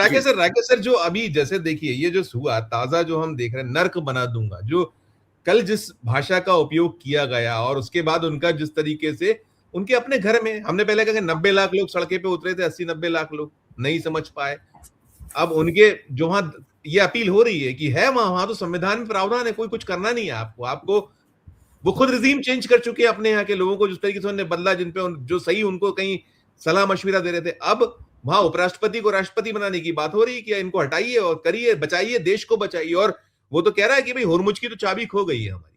Rakesh sir, जो अभी जैसे देखिए ये जो हुआ ताजा जो हम देख रहे हैं, नर्क बना दूंगा, जो कल जिस भाषा का उपयोग किया गया और उसके बाद उनका जिस तरीके से उनके अपने घर में, हमने पहले कहा कि 90 लाख लोग सड़के पे उतरे थे, 80-90 लाख लोग नहीं समझ पाए। अब उनके जो वहां ये अपील हो रही है कि है वहां तो संविधान में प्रावधान है, कोई कुछ करना नहीं है आपको आपको वो खुद रिजीम चेंज कर चुके हैं अपने यहाँ के लोगों को, जिस तरीके से उन्होंने बदला, जिन पे जो सही उनको कहीं सलाह मशविरा दे रहे थे, अब वहां उपराष्ट्रपति को राष्ट्रपति बनाने की बात हो रही है कि इनको हटाइए और करिए, बचाइए, देश को बचाइए। और वो तो कह रहा है कि भाई हुरमुज की तो चाबी खो गई है हमारी,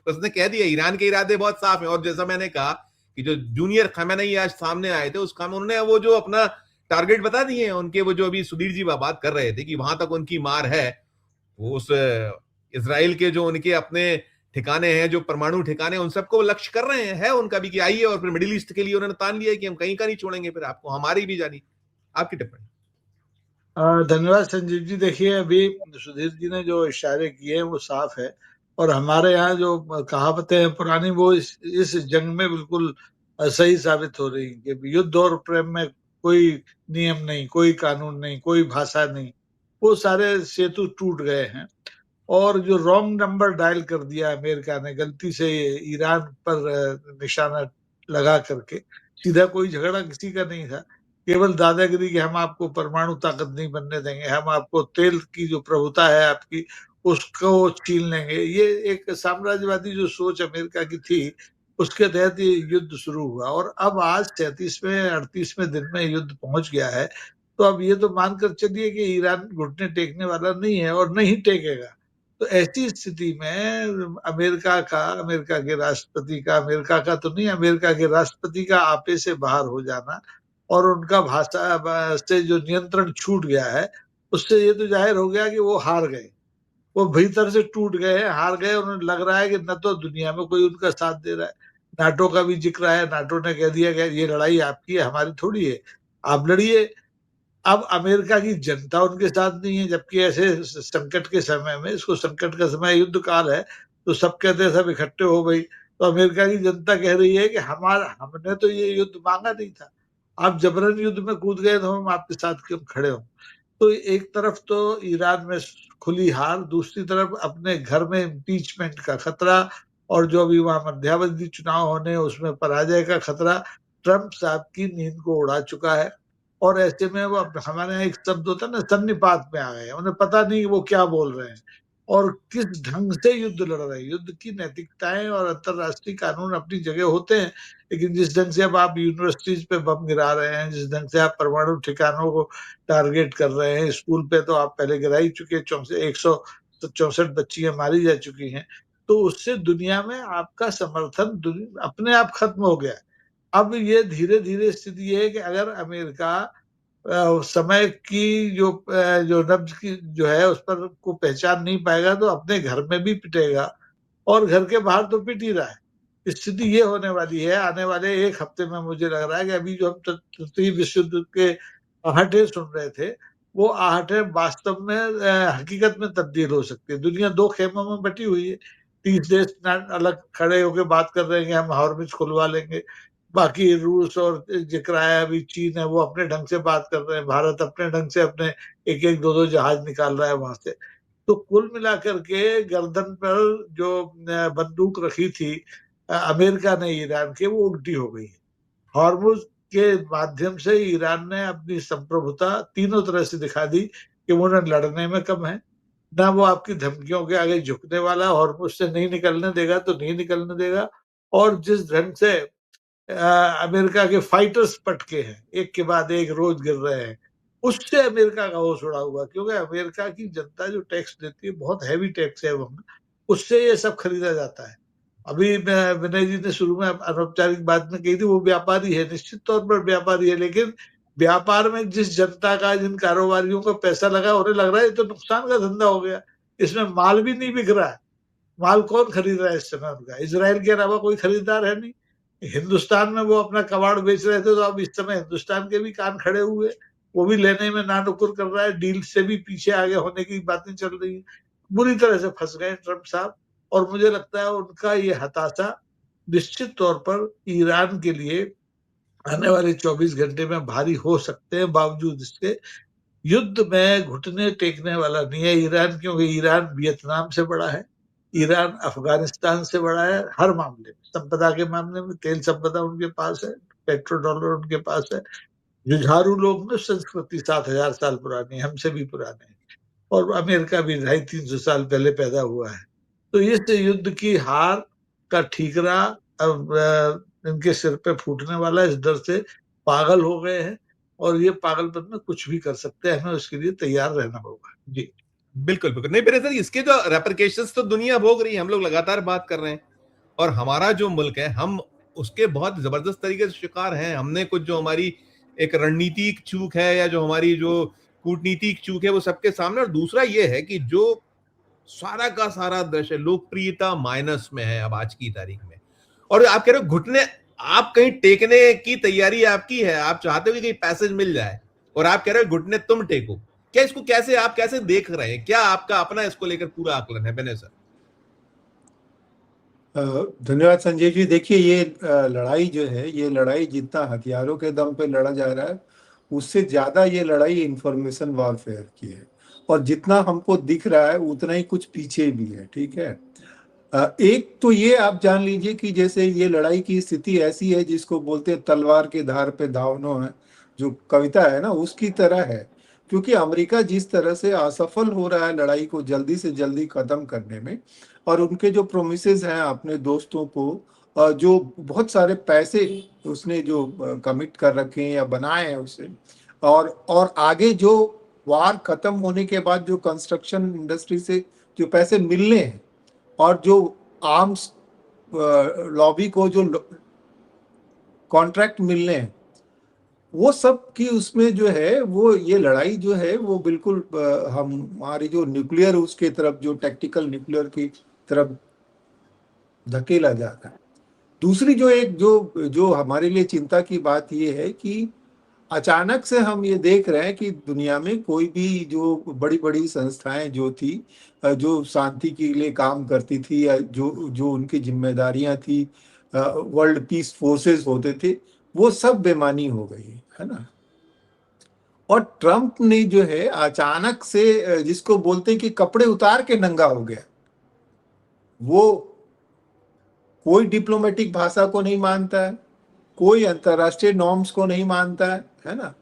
उसने कह दिया ईरान के इरादे बहुत साफ है। और जैसा मैंने कहा कि जो जूनियर खमेनेई आज सामने आए थे, उसका उन्होंने वो जो अपना टारगेट बता दिए उनके, वो जो अभी सुधीर जी बात कर रहे थे कि वहां तक उनकी मार है, वो उस इसराइल के जो उनके अपने ठिकाने हैं, जो परमाणु ठिकाने, उन सबको लक्ष्य कर रहे हैं, है उनका भी कि आइए। और फिर मिडिल ईस्ट के लिए उन्होंने तान लिया कि हम कहीं का नहीं छोड़ेंगे, फिर आपको हमारी भी जानी। आपकी टिप्पणी। धन्यवाद संजीव जी। देखिए, अभी सुधीर जी ने जो इशारे किए हैं वो साफ है, और हमारे यहाँ जो कहावतें हैं पुरानी, वो इस जंग में बिल्कुल सही साबित हो रही कि युद्ध और प्रेम में कोई नियम नहीं, कोई कानून नहीं, कोई भाषा नहीं, वो सारे सेतु टूट गए हैं। और जो रॉन्ग नंबर डायल कर दिया अमेरिका ने गलती से ईरान पर निशाना लगा करके, सीधा कोई झगड़ा किसी का नहीं था, केवल दादागिरी कि हम आपको परमाणु ताकत नहीं बनने देंगे, हम आपको तेल की जो प्रभुता है आपकी उसको छीन लेंगे। ये एक साम्राज्यवादी जो सोच अमेरिका की थी, उसके तहत ये युद्ध शुरू हुआ। और अब आज 37वें 38वें दिन में युद्ध पहुंच गया है। तो अब ये तो मानकर चलिए कि ईरान घुटने टेकने वाला नहीं है और नहीं टेकेगा। तो ऐसी स्थिति में अमेरिका के राष्ट्रपति का, अमेरिका का तो नहीं, अमेरिका के राष्ट्रपति का आपे से बाहर हो जाना और उनका भाषा से जो नियंत्रण छूट गया है, उससे ये तो जाहिर हो गया कि वो हार गए, वो भीतर से टूट गए हैं, हार गए। उन्हें लग रहा है कि न तो दुनिया में कोई उनका साथ दे रहा है, नाटो का भी जिक्र है, नाटो ने कह दिया कि ये लड़ाई आपकी है, हमारी थोड़ी है, आप लड़िए। अब अमेरिका की जनता उनके साथ नहीं है, जबकि ऐसे संकट के समय में, इसको संकट का समय युद्ध काल है, तो सब कहते हैं सब इकट्ठे हो गई। तो अमेरिका की जनता कह रही है कि हमने तो ये युद्ध मांगा नहीं था, आप जबरन युद्ध में कूद गए तो हम आपके साथ क्यों खड़े हों। तो एक तरफ तो ईरान में खुली हार, दूसरी तरफ अपने घर में इम्पीचमेंट का खतरा, और जो अभी वहां मध्यावधि चुनाव होने उसमें पराजय का खतरा ट्रंप साहब की नींद को उड़ा चुका है। और ऐसे में वो हमारे यहाँ एक शब्द होता है ना, सन्निपात में आ गए, उन्हें पता नहीं वो क्या बोल रहे हैं और किस ढंग से युद्ध लड़ रहे हैं। युद्ध की नैतिकताएं और अंतरराष्ट्रीय कानून अपनी जगह होते हैं, लेकिन जिस ढंग से अब आप यूनिवर्सिटीज पे बम गिरा रहे हैं, जिस ढंग से आप परमाणु ठिकानों को टारगेट कर रहे हैं, स्कूल पे तो आप पहले गिरा ही चुके, 164 बच्चियां मारी जा चुकी हैं, तो उससे दुनिया में आपका समर्थन अपने आप खत्म हो गया। अब ये धीरे धीरे स्थिति है कि अगर अमेरिका समय की जो नब्ज की जो है उस पर को पहचान नहीं पाएगा, तो अपने घर में भी पिटेगा, और घर के बाहर तो पिट ही रहा है। स्थिति ये होने वाली है आने वाले एक हफ्ते में। मुझे लग रहा है कि अभी जो हम तृतीय विश्व युद्ध के आहटें सुन रहे थे, वो आहटें वास्तव में हकीकत में तब्दील हो सकती है। दुनिया दो खेमों में बटी हुई है, 30 देश अलग खड़े होकर बात कर रहे हैं कि हम हॉर्मुज खुलवा लेंगे, बाकी रूस और जिक्र आया अभी चीन है, वो अपने ढंग से बात कर रहे हैं, भारत अपने ढंग से अपने एक एक दो दो जहाज निकाल रहा है वहां से। तो कुल मिलाकर के गर्दन पर जो बंदूक रखी थी अमेरिका ने ईरान के, वो उल्टी हो गई है। हॉर्मुज के माध्यम से ईरान ने अपनी संप्रभुता तीनों तरह से दिखा दी कि वो न लड़ने में कम है, ना वो आपकी धमकियों के आगे झुकने वाला, हॉर्मुज से नहीं निकलने देगा तो नहीं निकलने देगा। और जिस ढंग से अमेरिका के फाइटर्स पटके हैं, एक के बाद एक रोज गिर रहे हैं, उससे अमेरिका का होश उड़ा हुआ, क्योंकि अमेरिका की जनता जो टैक्स देती है, बहुत हैवी टैक्स है वो, उससे ये सब खरीदा जाता है। अभी विनय जी ने शुरू में अनौपचारिक बात में कही थी, वो व्यापारी है, निश्चित तौर पर व्यापारी है, लेकिन व्यापार में जिस जनता का, जिन कारोबारियों का पैसा लगा, उन्हें लग रहा है ये तो नुकसान का धंधा हो गया, इसमें माल भी नहीं बिक रहा है। माल कौन खरीद रहा है इस समय? उनका इसराइल के अलावा कोई खरीदार है नहीं। हिंदुस्तान में वो अपना कबाड़ बेच रहे थे, तो अब इस समय हिंदुस्तान के भी कान खड़े हुए, वो भी लेने में नानुकुर कर रहा है, डील से भी पीछे आगे होने की बातें चल रही है। बुरी तरह से फंस गए ट्रंप साहब, और मुझे लगता है उनका ये हताशा निश्चित तौर पर ईरान के लिए आने वाले 24 घंटे में भारी हो सकते हैं, बावजूद इसके युद्ध में घुटने टेकने वाला नहीं है ईरान, क्योंकि ईरान वियतनाम से बड़ा है, ईरान अफगानिस्तान से बड़ा है, हर मामले में, संपदा के मामले में तेल संपदा उनके पास है, पेट्रो डॉलर उनके पास है। जुझारू लोग में संस्कृति 7,000 साल पुरानी, हमसे भी पुराने है, और अमेरिका भी 250-300 साल पहले पैदा हुआ है। तो इस युद्ध की हार का ठीकरा अब इनके सिर पे फूटने वाला, इस डर से पागल हो गए हैं, और ये पागलपन में कुछ भी कर सकते हैं, हमें उसके लिए तैयार रहना होगा। जी बिल्कुल बिल्कुल नहीं मेरे सर, इसके जो रेपरकेशंस तो दुनिया भोग रही है, हम लोग लगातार बात कर रहे हैं, और हमारा जो मुल्क है हम उसके बहुत जबरदस्त तरीके से शिकार हैं। हमने कुछ जो हमारी एक रणनीतिक चूक है या जो हमारी जो कूटनीतिक चूक है वो सबके सामने, और दूसरा ये है कि जो सारा का सारा दृश्य लोकप्रियता माइनस में है अब आज की तारीख में, और आप कह रहे हो घुटने, आप कहीं टेकने की तैयारी आपकी है, आप चाहते हो कि कहीं पैसेज मिल जाए, और आप कह रहे हो घुटने तुम टेको। क्या इसको कैसे आप कैसे देख रहे हैं, क्या आपका अपना इसको लेकर पूरा आकलन है बेने सर? धन्यवाद संजय जी। देखिए, ये लड़ाई जो है, ये लड़ाई जितना हथियारों के दम पे लड़ा जा रहा है, उससे ज्यादा ये लड़ाई इंफॉर्मेशन वॉरफेयर की है, और जितना हमको दिख रहा है उतना ही कुछ पीछे भी है। ठीक है, एक तो ये आप जान लीजिए कि जैसे ये लड़ाई की स्थिति ऐसी है जिसको बोलते हैं तलवार के धार पे दावनो है, जो कविता है ना, उसकी तरह है। क्योंकि अमेरिका जिस तरह से असफल हो रहा है लड़ाई को जल्दी से जल्दी खत्म करने में, और उनके जो प्रोमिसेस हैं अपने दोस्तों को, जो बहुत सारे पैसे उसने जो कमिट कर रखे हैं या बनाए हैं उसे, और आगे जो वार खत्म होने के बाद जो कंस्ट्रक्शन इंडस्ट्री से जो पैसे मिलने हैं, और जो आर्म्स लॉबी को जो कॉन्ट्रैक्ट मिलने हैं, वो सब की उसमें जो है, वो ये लड़ाई जो है वो बिल्कुल हमारी जो न्यूक्लियर उसके तरफ, जो टैक्टिकल न्यूक्लियर की तरफ धकेला जाता है। दूसरी जो एक जो जो हमारे लिए चिंता की बात ये है कि अचानक से हम ये देख रहे हैं कि दुनिया में कोई भी जो बड़ी बड़ी संस्थाएं जो थी, जो शांति के लिए काम करती थी, या जो जो उनकी जिम्मेदारियां थी, वर्ल्ड पीस फोर्सेस होते थे, वो सब बेमानी हो गई है ना। और ट्रम्प ने जो है अचानक से, जिसको बोलते हैं कि कपड़े उतार के नंगा हो गया, वो कोई डिप्लोमेटिक भाषा को नहीं मानता है, कोई अंतरराष्ट्रीय नॉर्म्स को नहीं मानता है ना।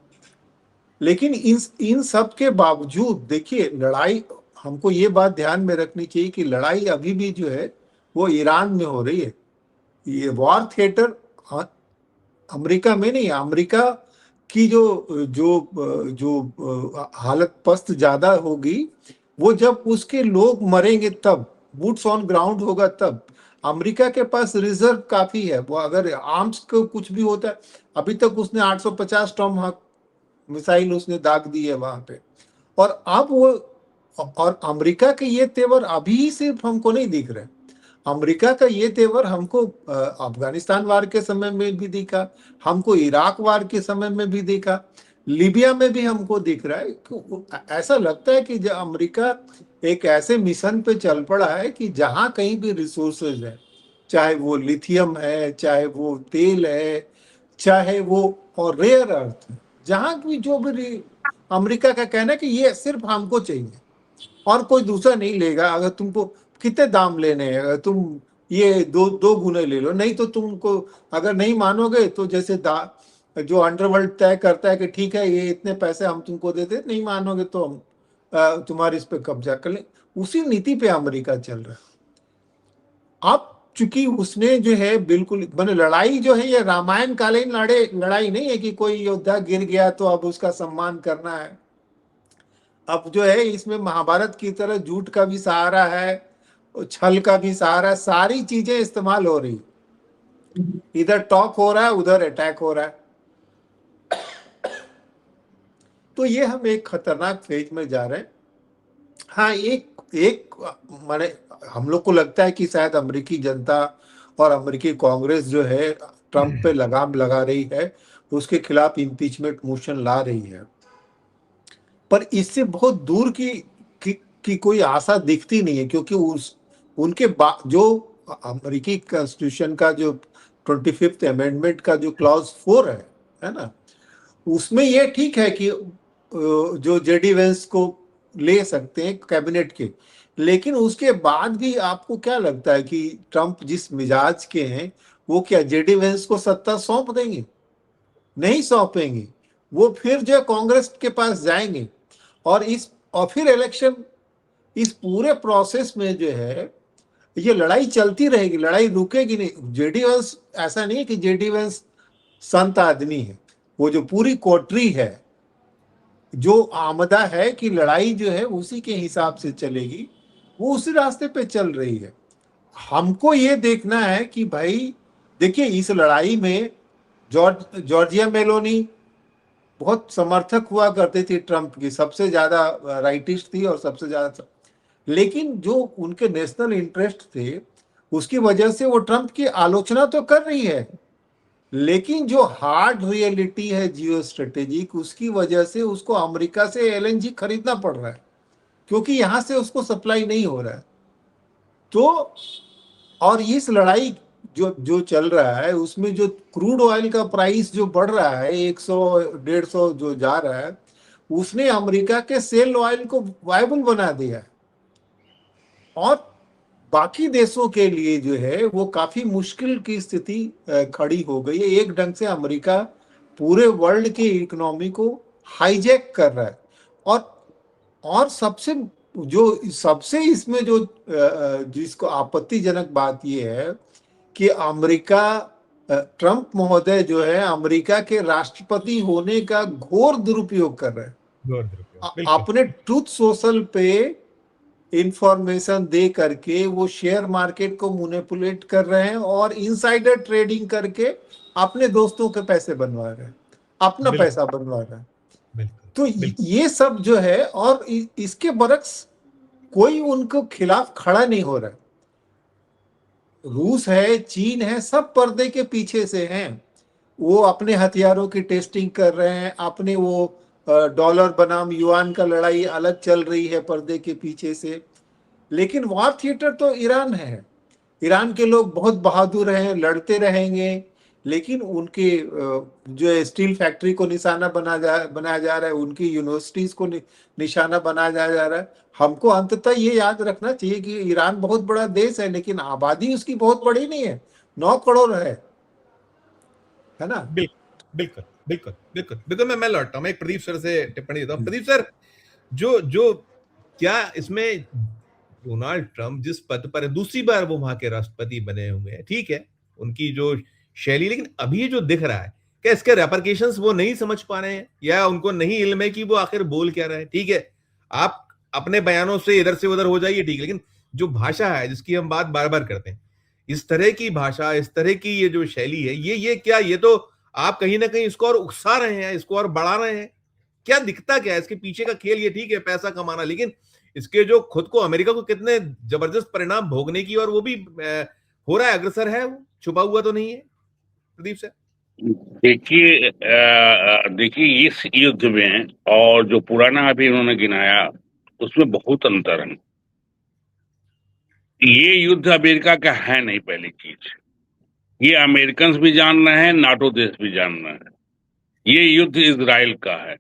लेकिन इन सब के बावजूद देखिए, लड़ाई, हमको ये बात ध्यान में रखनी चाहिए कि लड़ाई अभी भी जो है वो ईरान में हो रही है। ये वॉर थिएटर अमेरिका में नहीं, अमेरिका की जो जो जो हालत पस्त ज्यादा होगी वो जब उसके लोग मरेंगे, तब बूट्स ऑन ग्राउंड होगा, तब। अमेरिका के पास रिजर्व काफी है, वो अगर आर्म्स को कुछ भी होता है, अभी तक उसने 850 टॉमहॉक मिसाइल उसने दाग दी है वहां पे। और अब वो, और अमेरिका के ये तेवर अभी सिर्फ हमको नहीं दिख रहे, अमेरिका का ये तेवर हमको अफगानिस्तान वार के समय में भी दिखा, हमको इराक वार के समय में भी दिखा, लीबिया में भी हमको दिख रहा है। ऐसा लगता है कि अमेरिका एक ऐसे मिशन पे चल पड़ा है कि जहां कहीं भी रिसोर्सेज है, चाहे वो लिथियम है, चाहे वो तेल है, चाहे वो और रेयर अर्थ, जहां भी जो भी, अमेरिका का कहना है कि ये सिर्फ हमको चाहिए और कोई दूसरा नहीं लेगा। अगर तुमको कितने दाम लेने हैं, अगर तुम ये दो दो गुने ले लो, नहीं तो तुमको, अगर नहीं मानोगे तो जैसे जो अंडरवर्ल्ड तय करता है कि ठीक है ये इतने पैसे हम तुमको देते, नहीं मानोगे तो हम तुम्हारे इस पे कब्जा कर ले, उसी नीति पे अमेरिका चल रहा है। अब चूंकि उसने जो है बिल्कुल, मैंने लड़ाई जो है ये रामायण कालीन लड़ाई नहीं है कि कोई योद्धा गिर गया तो अब उसका सम्मान करना है। अब जो है इसमें महाभारत की तरह झूठ का भी सहारा है, छल का भी सहारा है, सारी चीजें इस्तेमाल हो रही, इधर टॉक हो रहा है, उधर अटैक हो रहा है। तो ये हम एक खतरनाक फेज में जा रहे हैं। हाँ, एक एक माने हम लोग को लगता है कि शायद अमेरिकी जनता और अमेरिकी कांग्रेस जो है ट्रंप पे लगाम लगा रही है, उसके खिलाफ इम्पीचमेंट मोशन ला रही है, पर इससे बहुत दूर की कोई आशा दिखती नहीं है। क्योंकि उनके जो अमेरिकी कॉन्स्टिट्यूशन का जो 25th अमेंडमेंट का जो क्लॉज 4 है ना, उसमें ये ठीक है कि जो जेडी वेंस को ले सकते हैं कैबिनेट के। लेकिन उसके बाद भी आपको क्या लगता है कि ट्रंप जिस मिजाज के हैं वो क्या जेडी वेंस को सत्ता सौंप देंगे? नहीं सौंपेंगे। वो फिर जो है कांग्रेस के पास जाएंगे और फिर इलेक्शन, इस पूरे प्रोसेस में जो है ये लड़ाई चलती रहेगी, लड़ाई रुकेगी नहीं। जेडी वेंस, ऐसा नहीं है कि जेडी वेंस संत आदमी है, वो जो पूरी कोटरी है, जो आमदा है कि लड़ाई जो है उसी के हिसाब से चलेगी, वो उसी रास्ते पे चल रही है। हमको ये देखना है कि भाई देखिए, इस लड़ाई में जॉर्जिया मेलोनी बहुत समर्थक हुआ करती थी ट्रंप की, सबसे ज्यादा राइटिस्ट थी और सबसे ज्यादा, लेकिन जो उनके नेशनल इंटरेस्ट थे उसकी वजह से वो ट्रंप की आलोचना तो कर रही है, लेकिन जो हार्ड रियलिटी है जियो स्ट्रेटेजिक, उसकी वजह से उसको अमेरिका से एलएनजी खरीदना पड़ रहा है, क्योंकि यहां से उसको सप्लाई नहीं हो रहा है। तो और इस लड़ाई जो जो चल रहा है उसमें जो क्रूड ऑयल का प्राइस जो बढ़ रहा है 100 150 जो जा रहा है, उसने अमेरिका के सेल ऑयल को वायबल बना दिया है। और बाकी देशों के लिए जो है वो काफी मुश्किल की स्थिति खड़ी हो गई है। एक ढंग से अमेरिका पूरे वर्ल्ड की इकोनॉमी को हाईजैक कर रहा है। और सबसे इसमें जो जिसको आपत्तिजनक बात ये है कि अमेरिका, ट्रंप महोदय जो है अमेरिका के राष्ट्रपति होने का घोर दुरुपयोग कर रहे हैं। बिल्कुल। अपने ट्रूथ सोशल पे इंफॉर्मेशन दे करके वो शेयर मार्केट को मैनिपुलेट कर रहे हैं और इनसाइडर ट्रेडिंग करके अपने दोस्तों के पैसे बनवा रहे हैं, अपना पैसा बनवा रहे हैं। तो ये सब जो है, और इसके बरक्स कोई उनको खिलाफ खड़ा नहीं हो रहा है। रूस है, चीन है, सब पर्दे के पीछे से हैं। वो अपने हथियारों की टेस्टिंग कर रहे हैं, अपने वो डॉलर बनाम युआन का लड़ाई अलग चल रही है पर्दे के पीछे से। लेकिन वॉर थिएटर तो ईरान है। ईरान के लोग बहुत बहादुर हैं, लड़ते रहेंगे, लेकिन उनके जो स्टील फैक्ट्री को निशाना बनाया जा रहा है, उनकी यूनिवर्सिटीज को निशाना बनाया जा रहा है। हमको अंततः ये याद रखना चाहिए कि ईरान बहुत बड़ा देश है, लेकिन आबादी उसकी बहुत बड़ी नहीं है, 9 करोड़ है ना। बिल्कुल मैं लौटता हूँ, मैं एक प्रदीप सर से टिप्पणी देता हूँ। प्रदीप सर, जो जो क्या इसमें डोनाल्ड ट्रंप जिस पद पर है, दूसरी बार वो वहां के राष्ट्रपति बने हुए हैं, ठीक है, उनकी जो शैली, लेकिन अभी जो दिख रहा है, क्या इसके रेपरकेशंस वो नहीं समझ पा रहे हैं या उनको नहीं इल्म है कि वो आखिर बोल क्या रहे हैं? ठीक है, आप अपने बयानों से इधर से उधर हो जाइए, ठीक, लेकिन जो भाषा है जिसकी हम बात बार बार करते हैं, इस तरह की भाषा, इस तरह की ये जो शैली है, ये क्या, ये तो आप कहीं ना कहीं इसको और उकसा रहे हैं, इसको और बढ़ा रहे हैं। क्या दिखता क्या है इसके पीछे का खेल? ये ठीक है पैसा कमाना, लेकिन इसके जो खुद को अमेरिका को कितने जबरदस्त परिणाम भोगने की, और वो भी हो रहा है, अग्रसर है, वो छुपा हुआ तो नहीं है। प्रदीप सर देखिए इस युद्ध में और जो पुराना अभी इन्होंने गिनाया उसमें बहुत अंतर है। ये युद्ध अमेरिका का है नहीं, पहली चीज ये अमेरिकन भी जान रहे हैं, नाटो देश भी जान रहे हैं, ये युद्ध इजराइल का है।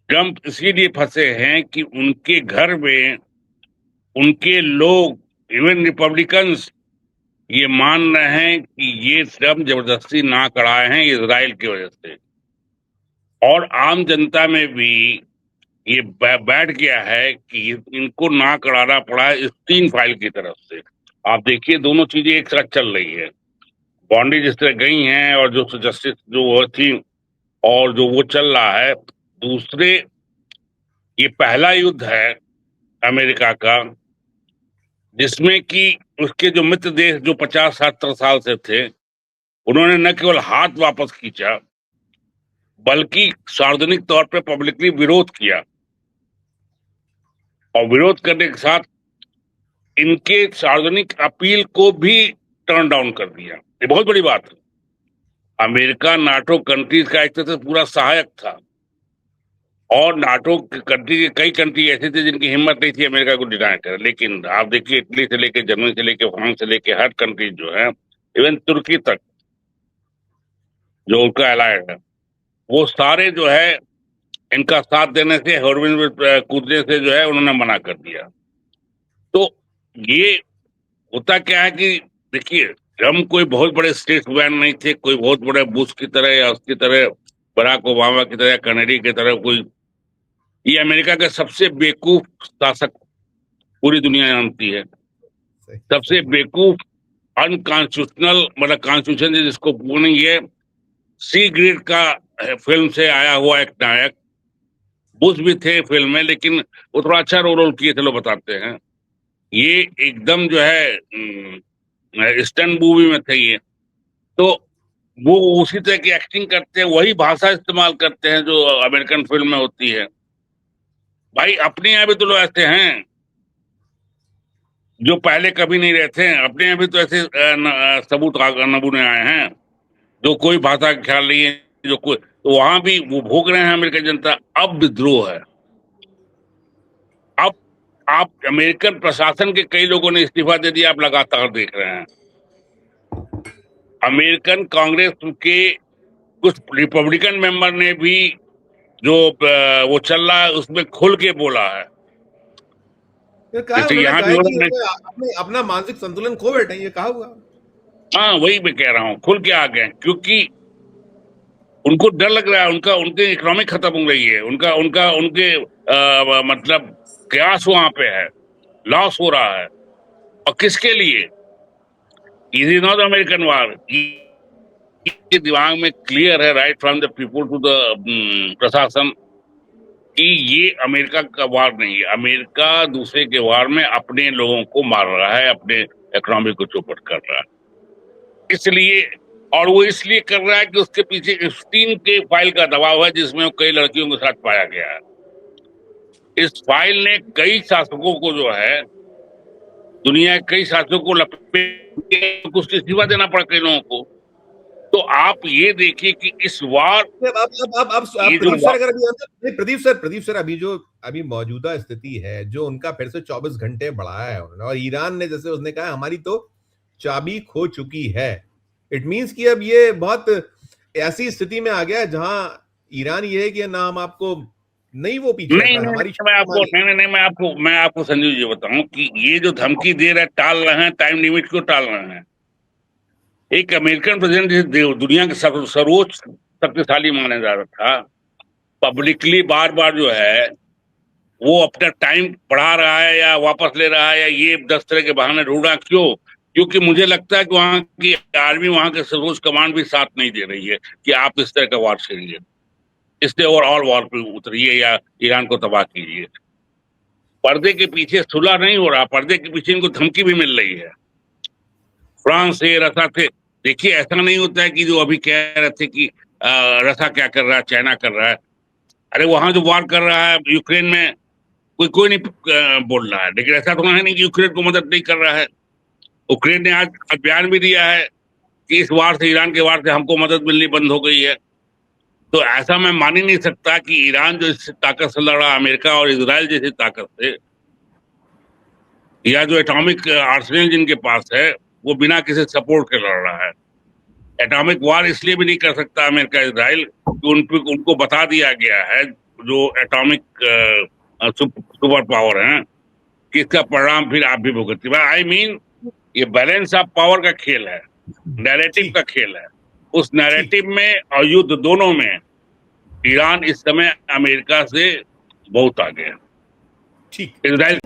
ट्रंप इसीलिए फंसे हैं कि उनके घर में उनके लोग, इवन रिपब्लिकन्स, ये मान रहे हैं कि ये ट्रंप जबरदस्ती ना कराए हैं इजराइल की वजह से, और आम जनता में भी ये बैठ गया है कि इनको ना कराना पड़ा है इस 3 फाइल की तरफ से। आप देखिए दोनों चीजें एक साथ चल रही है, बॉन्डी जिस तरह गई हैं और जो जस्टिस जो वो थी और जो वो चल रहा है। दूसरे, ये पहला युद्ध है अमेरिका का जिसमें कि उसके जो मित्र देश जो 50-70 साल से थे, उन्होंने न केवल हाथ वापस खींचा बल्कि सार्वजनिक तौर पर पब्लिकली विरोध किया, और विरोध करने के साथ इनके सार्वजनिक अपील को भी टर्न डाउन कर दिया। ये बहुत बड़ी बात है। अमेरिका नाटो कंट्रीज का एक तरह से पूरा सहायक था, और नाटो कंट्री के कई कंट्री ऐसे थे जिनकी हिम्मत नहीं थी अमेरिका को डिनाई कर। लेकिन आप देखिए इटली से लेके जर्मनी से लेके फ्रांस से लेके हर कंट्री जो है, इवन तुर्की तक जो उनका एलाइड है, वो सारे जो है इनका साथ देने से, हॉर्बिन में कूदने से जो है उन्होंने मना कर दिया। तो ये होता क्या है कि देखिए, हम कोई बहुत बड़े स्टेट्समैन नहीं थे, कोई बहुत बड़े बुश की तरह या उसकी तरह, बराक ओबामा की तरह या कनेडी की तरह कोई। ये अमेरिका के सबसे बेवकूफ शासक पूरी दुनिया जानती है। सही सबसे सही बेवकूफ, अनकॉन्स्टिट्यूशनल, मतलब कॉन्स्टिट्यूशन जिसको नहीं है, सी ग्रेड का फिल्म से आया हुआ एक नायक। बुश भी थे फिल्म में, लेकिन वो थोड़ा अच्छा रोल किए थे, लोग बताते हैं। ये एकदम जो है स्टंट मूवी में थे ये। तो वो उसी तरह की एक्टिंग करते हैं, वही भाषा इस्तेमाल करते हैं जो अमेरिकन फिल्म में होती है। भाई अपने यहाँ भी तो लोग ऐसे हैं जो पहले कभी नहीं रहे थे। अपने यहाँ भी तो ऐसे सबूत नमूने आए हैं जो कोई भाषा का ख्याल नहीं है, जो कोई, तो वहां भी वो भोग रहे हैं अमेरिकन जनता। अब विद्रोह है। अब आप अमेरिकन प्रशासन के कई लोगों ने इस्तीफा दे दिया, आप लगातार देख रहे हैं। अमेरिकन कांग्रेस के कुछ रिपब्लिकन मेंबर ने भी जो वो चल रहा है उसमें खुल के बोला है। ये कहा है, जैसे उन्होंने यहाँ कहा भी है हो कि रहा है। अपने अपना मानसिक संतुलन खो बैठे हैं, ये कहा हुआ। हाँ, वही मैं कह रहा हूँ, खुल के आ गए, क्योंकि उनको डर लग रहा है। उनका उनके इकोनॉमी खत्म हो रही है, उनका उनका उनके मतलब कयास वहां पे है, लॉस हो रहा है। और किसके लिए? It is not American war. ये दिमाग में क्लियर है, right from the people to the प्रशासन, कि ये अमेरिका का वार नहीं है। अमेरिका दूसरे के वार में अपने लोगों को मार रहा है, अपने इकोनॉमी को चौपट कर रहा है। इसलिए, और वो इसलिए कर रहा है कि उसके पीछे एप्स्टीन के फाइल का दबाव है, जिसमें वो कई लड़कियों के साथ पाया गया है। इस फाइल ने कई शासकों को जो है, दुनिया के कई शासकों को लपेट के कुछ इस्तीफा देना पड़ा कई लोगों को। तो आप ये देखिए कि इस वार, अब ये जो प्रदीप सर अगर अभी नहीं, प्रदीप सर अभी जो अभी मौजूदा स्थिति है, जो उनका फिर से 24 घंटे बढ़ाया है उन्होंने, और ईरान ने, जैसे उसने कहा, हमारी तो चाबी खो चुकी है। इट मींस कि अब ये बहुत ऐसी स्थिति में आ गया है जहां ईरान ये है कि ना हम आपको नहीं, वो पीछे नहीं हटा, नहीं हमारी नहीं, मैं आपको नहीं नहीं नहीं, मैं आपको संजीव जी बताऊं कि ये जो धमकी दे रहे, टाल रहे हैं, टाइम लिमिट क्यों टाल रहे हैं? एक अमेरिकन प्रेसिडेंट दुनिया के सर्वोच्च शक्तिशाली माना जा रहा था, पब्लिकली बार बार जो है वो अपना टाइम बढ़ा रहा है या वापस ले रहा है, या ये 10 तरह के बहाने ढूंढ रहा। क्यों? क्योंकि मुझे लगता है कि वहां की आर्मी, वहां के सर्वोच्च कमांड भी साथ नहीं दे रही है कि आप इस तरह का वार छेड़िए, इससे ओवरऑल वॉर पे उतरिए या ईरान को तबाह कीजिए। पर्दे के पीछे सुलह नहीं हो रहा, पर्दे के पीछे इनको धमकी भी मिल रही है। फ्रांस से, रसा से। देखिए, ऐसा नहीं होता है कि जो अभी कह रहे थे कि रसा क्या कर रहा है, चाइना कर रहा है। अरे वहां जो वार कर रहा है यूक्रेन में, कोई नहीं बोल रहा है। लेकिन ऐसा तो है नहीं कि यूक्रेन को मदद नहीं कर रहा है। यूक्रेन ने आज बयान भी दिया है कि इस वार से, ईरान के वार से हमको मदद मिलनी बंद हो गई है। तो ऐसा मैं मान ही नहीं सकता कि ईरान जो इस ताकत से लड़ रहा है, अमेरिका और इजराइल जैसी ताकत से, या जो एटॉमिक आर्सेनल जिनके पास है, वो बिना किसी सपोर्ट के लड़ रहा है। एटॉमिक वार इसलिए भी नहीं कर सकता अमेरिका इजराइल कि उनको बता दिया गया है, जो एटॉमिक सुपर पावर है, कि इसका परिणाम फिर आप भी भुगतिए। आई मीन, ये बैलेंस ऑफ पावर का खेल है, नैरेटिव ठीक का खेल है। उस ठीक नैरेटिव में और युद्ध दोनों में ईरान इस समय अमेरिका से बहुत आगे है। ठीक इजराइल